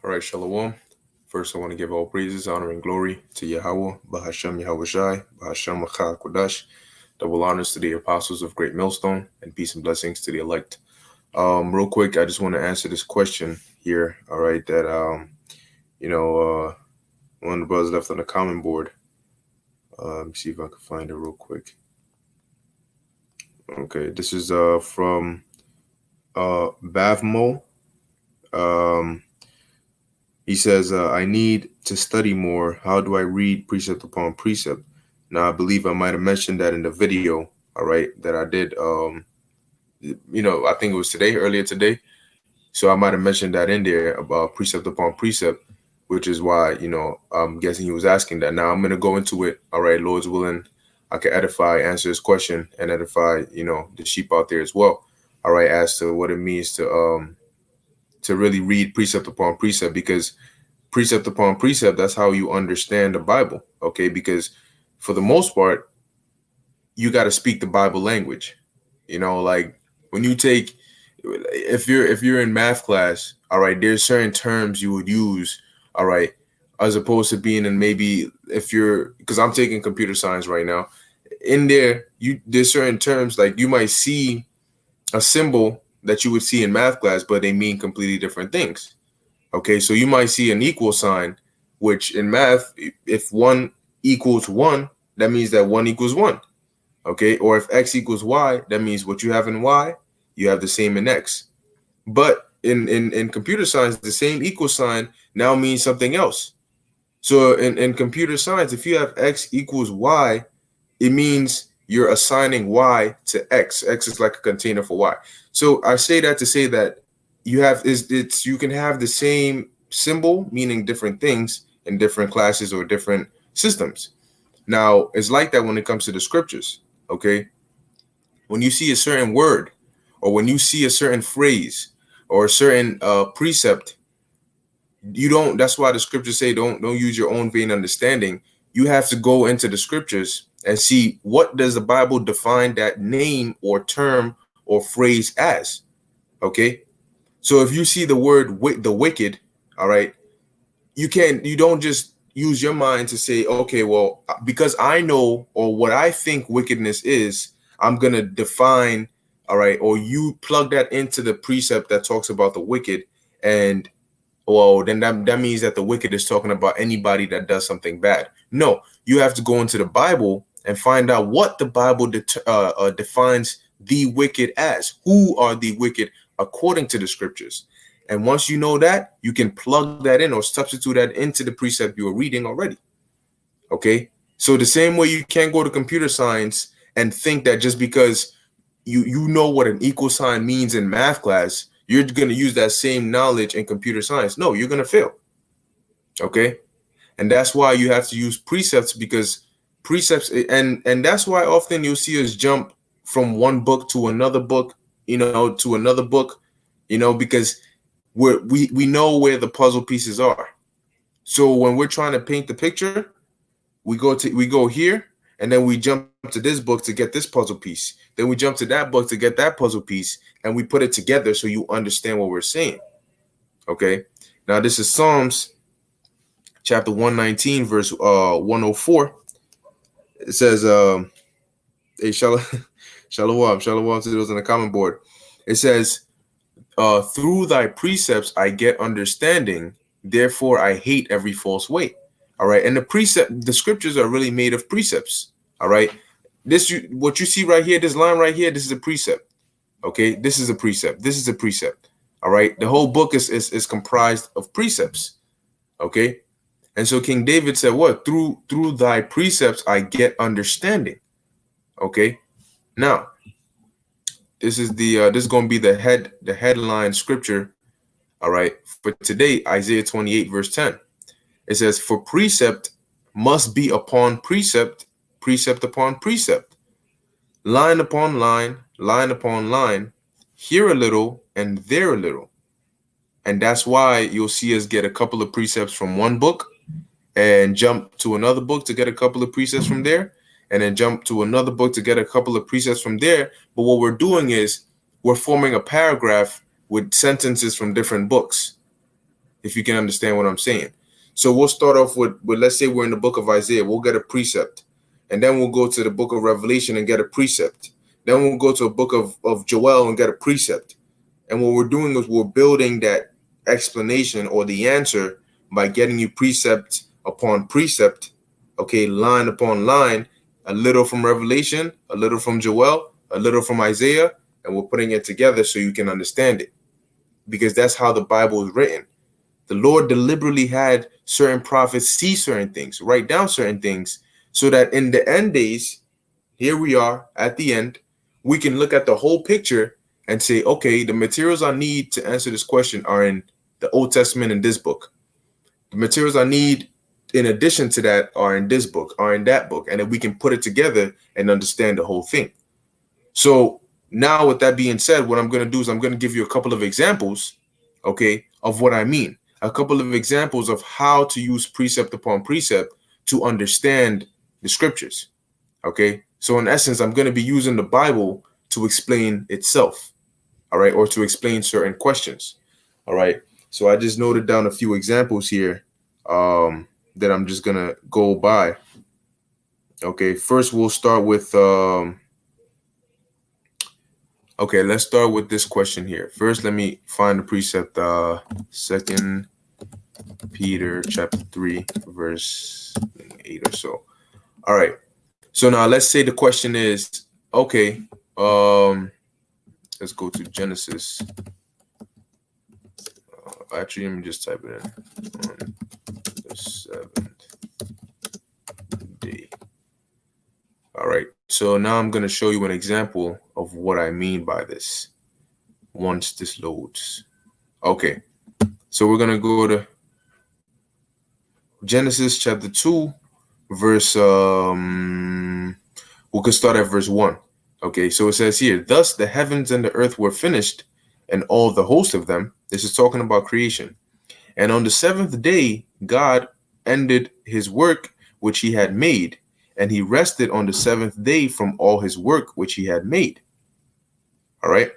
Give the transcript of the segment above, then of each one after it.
All right, Shalom. First, I want to give all praises, honor, and glory to Yahweh, Bahashem Yahweh Shai, Bahashem Machal Kodash. Double honors to the apostles of Great Millstone, and peace and blessings to the elect. Real quick, I just want to answer this question here. All right, that one of the brothers left on the comment board. Let me see if I can find it real quick. Okay, this is from Bavmo. He says, I need to study more. How do I read precept upon precept? Now, I believe I might have mentioned that in the video, all right, that I did, I think it was earlier today. So I might have mentioned that in there about precept upon precept, which is why, I'm guessing he was asking that. Now I'm going to go into it. All right, Lord's willing, I can answer his question and edify, the sheep out there as well. All right, as to what it means to really read precept upon precept, because precept upon precept, that's how you understand the Bible. Okay, because for the most part, you got to speak the Bible language. Like when you take, if you're in math class, all right, there's certain terms you would use, all right, as opposed to being in, maybe because I'm taking computer science right now, in there's certain terms, like you might see a symbol that you would see in math class, but they mean completely different things. Okay, so you might see an equal sign, which in math, if 1 equals 1, that means that 1 equals 1. Okay, or if x equals y, that means what you have in y, you have the same in x. But in computer science, the same equal sign now means something else. So in computer science, if you have x equals y, it means you're assigning y to x. X is like a container for y. So I say that to say that you can have the same symbol meaning different things in different classes or different systems. Now, it's like that when it comes to the scriptures. Okay, when you see a certain word, or when you see a certain phrase or a certain precept, that's why the scriptures say don't use your own vain understanding. You have to go into the scriptures and see, what does the Bible define that name or term or phrase as. Okay, so if you see the word the wicked, all right, you don't just use your mind to say, okay, well, because I know, or what I think wickedness is, I'm gonna define, all right, or you plug that into the precept that talks about the wicked, and well, then that means that the wicked is talking about anybody that does something bad. No, you have to go into the Bible and find out what the Bible defines the wicked as. Who are the wicked according to the scriptures? And once you know that, you can plug that in or substitute that into the precept you are reading already. Okay, so the same way you can't go to computer science and think that just because you know what an equal sign means in math class, you're going to use that same knowledge in computer science. No, you're going to fail. Okay, and that's why you have to use precepts, because precepts, and that's why often you'll see us jump from one book to another book, to another book, because we know where the puzzle pieces are. So when we're trying to paint the picture, we go here, and then we jump to this book to get this puzzle piece. Then we jump to that book to get that puzzle piece, and we put it together so you understand what we're saying. Okay, now this is Psalms chapter 119, verse 104. It says, hey, shalom to those on the comment board. It says, through thy precepts I get understanding, therefore I hate every false way. All right, and the scriptures are really made of precepts. All right, what you see right here, this line right here, this is a precept. Okay, this is a precept. This is a precept. All right, the whole book is comprised of precepts. Okay, and so King David said, what? Through thy precepts I get understanding. Okay, now this is this is going to be the headline scripture. All right, for today, Isaiah 28 verse 10. It says, for precept must be upon precept, precept upon precept, line upon line, line upon line, here a little and there a little. And that's why you'll see us get a couple of precepts from one book and jump to another book to get a couple of precepts from there, and then jump to another book to get a couple of precepts from there. But what we're doing is we're forming a paragraph with sentences from different books. if you can understand what I'm saying. So we'll start off with let's say we're in the book of Isaiah, we'll get a precept. And then we'll go to the book of Revelation and get a precept. Then we'll go to a book of Joel and get a precept. And what we're doing is we're building that explanation or the answer by getting you precept upon precept, okay, line upon line, a little from Revelation, a little from Joel, a little from Isaiah, and we're putting it together so you can understand it. Because that's how the Bible is written. The Lord deliberately had certain prophets see certain things, write down certain things, so that in the end days, here we are at the end, we can look at the whole picture and say, okay, the materials I need to answer this question are in the Old Testament in this book. The materials I need in addition to that are in this book, are in that book, and then we can put it together and understand the whole thing. So now with that being said, what I'm going to do is I'm going to give you a couple of examples, okay, of what I mean. A couple of examples of how to use precept upon precept to understand the scriptures, okay? So in essence, I'm going to be using the Bible to explain itself, all right, or to explain certain questions, all right? So I just noted down a few examples here that I'm just going to go by. Okay, first we'll start with okay, let's start with this question here. First, let me find the precept, 2 Peter chapter 3, verse 8 or so. All right. So now let's say the question is, okay, let's go to Genesis. Actually, let me just type it in. On the seventh day. All right. So now I'm going to show you an example of what I mean by this once this loads. Okay. So we're going to go to Genesis chapter 2, verse, we could start at verse 1. Okay, so it says here, thus the heavens and the earth were finished, and all the host of them. This is talking about creation. And on the seventh day, God ended his work which he had made, and he rested on the seventh day from all his work which he had made. All right.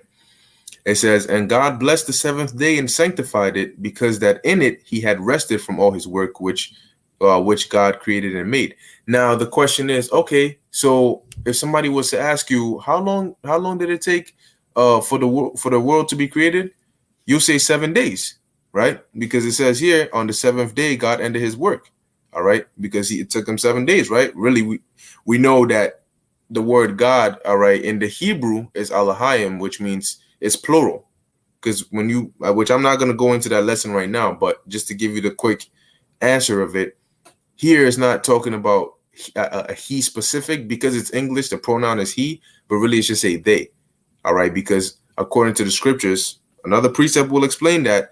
It says, and God blessed the seventh day and sanctified it, because that in it he had rested from all his work which God created and made. Now the question is, okay, so if somebody was to ask you how long did it take for the world to be created, you'll say 7 days, right? Because it says here on the seventh day God ended his work. All right, because it took him 7 days, right? Really, we know that the word God, all right, in the Hebrew is Elohim, which means it's plural. Because when you, which I'm not going to go into that lesson right now, but just to give you the quick answer of it, here is not talking about a he specific, because it's English, the pronoun is he, but really it should say they. All right, because according to the scriptures, another precept will explain that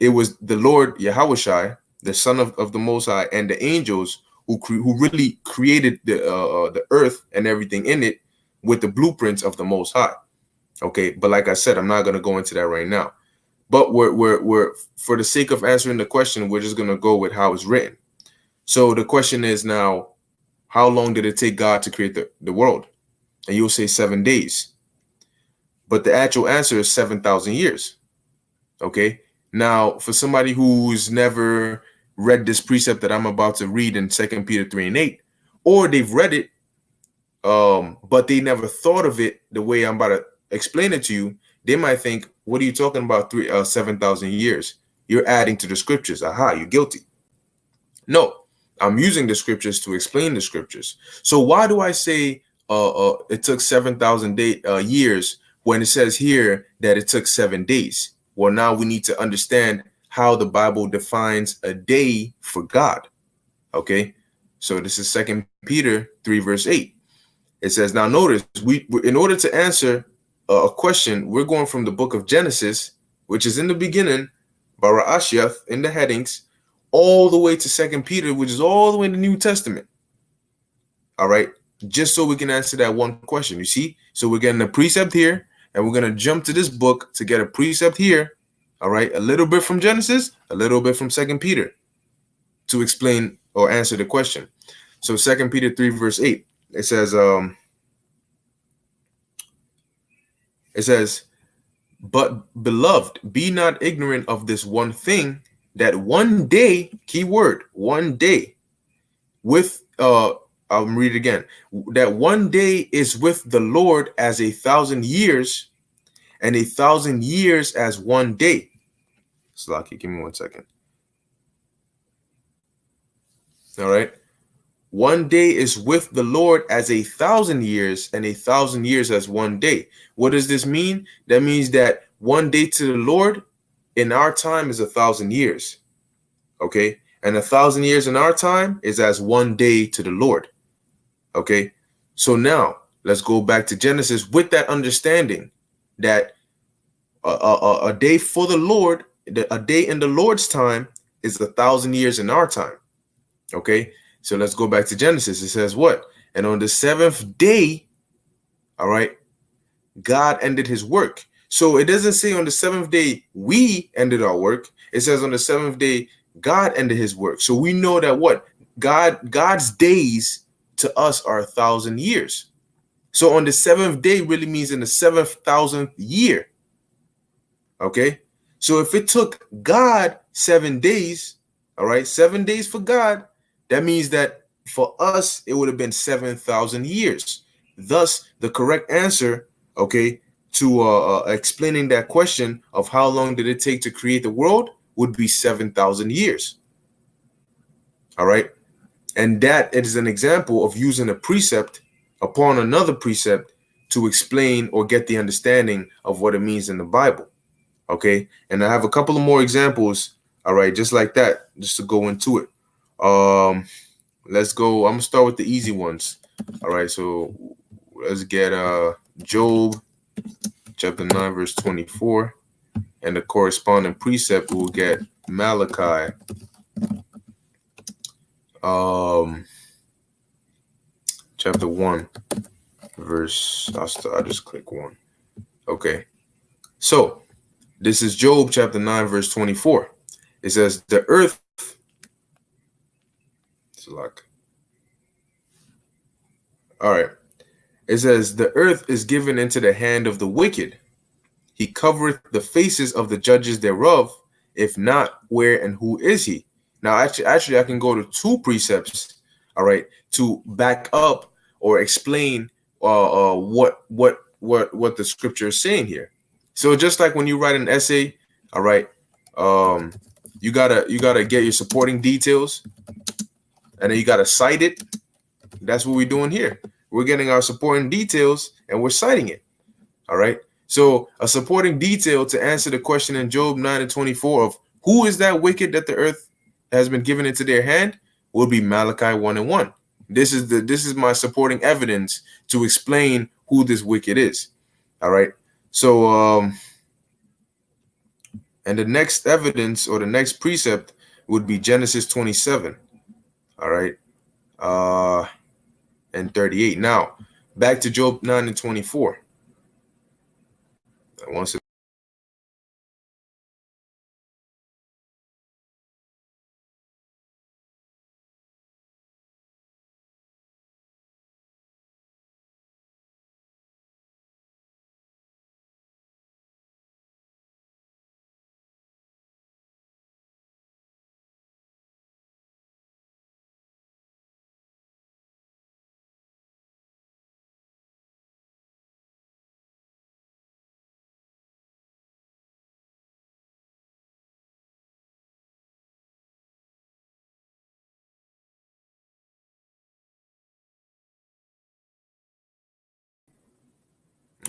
it was the Lord Yahushai, the Son of the Most High, and the angels who really created the earth and everything in it with the blueprints of the Most High. Okay, but like I said, I'm not going to go into that right now. But we're for the sake of answering the question, we're just going to go with how it's written. So the question is now, how long did it take God to create the world? And you'll say 7 days. But the actual answer is 7,000 years. Okay. Now, for somebody who's never read this precept that I'm about to read in 2 Peter 3 and 8, or they've read it, but they never thought of it the way I'm about to explain it to you, they might think, what are you talking about 7,000 years? You're adding to the scriptures. Aha, you're guilty. No, I'm using the scriptures to explain the scriptures. So why do I say it took 7,000 years when it says here that it took 7 days? Well, now we need to understand how the Bible defines a day for God. Okay, so this is 2 Peter 3 verse 8. It says, now notice, we in order to answer a question, we're going from the book of Genesis, which is in the beginning, Bara'ashiath in the headings, all the way to 2 Peter, which is all the way in the New Testament. All right, just so we can answer that one question. You see, so we're getting a precept here, and we're going to jump to this book to get a precept here. All right, a little bit from Genesis, a little bit from 2 Peter to explain or answer the question. So 2 Peter 3 verse 8, it says, but beloved, be not ignorant of this one thing, that one day, keyword, one day with I'll read it again. That one day is with the Lord as 1,000 years, and 1,000 years as one day. Slaki, give me 1 second. All right. One day is with the Lord as 1,000 years, and 1,000 years as one day. What does this mean? That means that one day to the Lord in our time is 1,000 years. Okay. And 1,000 years in our time is as one day to the Lord. Okay. So now let's go back to Genesis with that understanding that a day for the Lord, a day in the Lord's time is 1,000 years in our time. Okay. So let's go back to Genesis. It says what? And on the seventh day, all right, God ended his work. So it doesn't say on the seventh day we ended our work. It says on the seventh day God ended his work. So we know that what? God's days to us are 1,000 years. So on the seventh day really means in the 7,000th year. Okay. So if it took God 7 days, all right, 7 days for God, that means that for us, it would have been 7,000 years. Thus, the correct answer, okay, to explaining that question of how long did it take to create the world would be 7,000 years. All right. And that is an example of using a precept upon another precept to explain or get the understanding of what it means in the Bible. Okay. And I have a couple of more examples. All right. Just like that, just to go into it. Let's go. I'm gonna start with the easy ones. All right. So let's get Job chapter 9, verse 24. And the corresponding precept will get Malachi chapter 1, verse, I'll just click 1. Okay. So this is Job chapter 9, verse 24. It says, the earth, it's like, all right. It says, the earth is given into the hand of the wicked. He covereth the faces of the judges thereof. If not, where and who is he? Now, actually, I can go to 2 precepts, all right, to back up or explain what the scripture is saying here. So just like when you write an essay, all right, you gotta get your supporting details, and then you gotta cite it. That's what we're doing here. We're getting our supporting details and we're citing it. All right. So a supporting detail to answer the question in Job 9 and 24 of who is that wicked that the earth has been given into their hand will be Malachi 1 and 1. This is my supporting evidence to explain who this wicked is. All right. So and the next evidence or the next precept would be Genesis 27. All right. And 38. Now back to Job 9 and 24. Once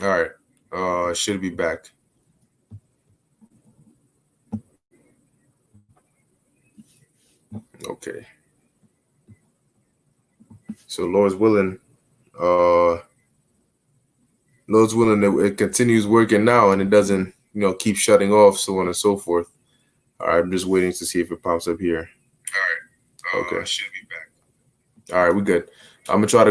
all right. Should be back. Okay. So Lord's willing, it continues working now and it doesn't, keep shutting off, so on and so forth. All right, I'm just waiting to see if it pops up here. All right. Okay. Should be back. All right, we're good. I'm gonna try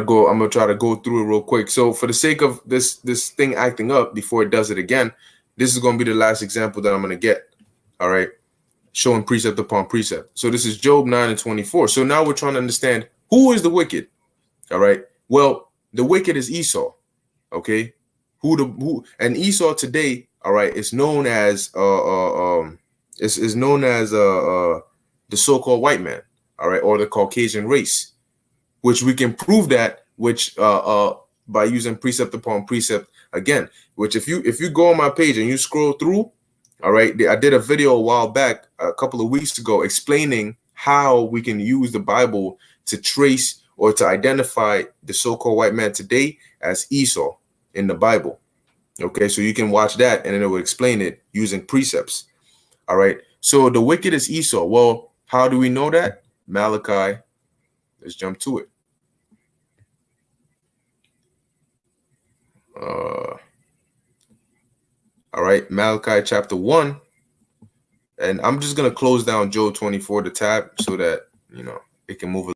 to go through it real quick. So for the sake of this thing acting up before it does it again, this is gonna be the last example that I'm gonna get. All right. Showing precept upon precept. So this is Job 9 and 24. So now we're trying to understand who is the wicked. All right. Well, the wicked is Esau. Okay. Who and Esau today, all right, is known as It's known as the so-called white man, all right, or the Caucasian race, which we can prove that, which by using precept upon precept again. Which if you go on my page and you scroll through, all right, I did a video a while back, a couple of weeks ago, explaining how we can use the Bible to trace or to identify the so-called white man today as Esau in the Bible. Okay, so you can watch that and then it will explain it using precepts. All right. So the wicked is Esau. Well, how do we know that? Malachi. Let's jump to it. All right. Malachi chapter 1. And I'm just going to close down Job 24, the tab, so that, it can move.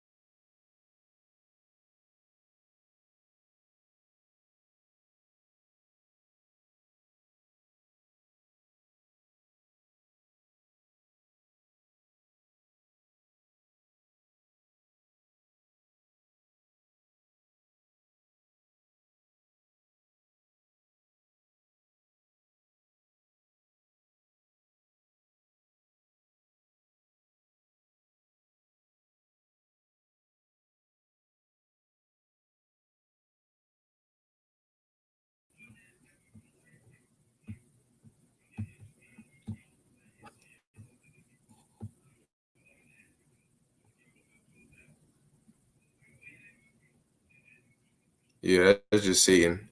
Yeah, that's just Satan.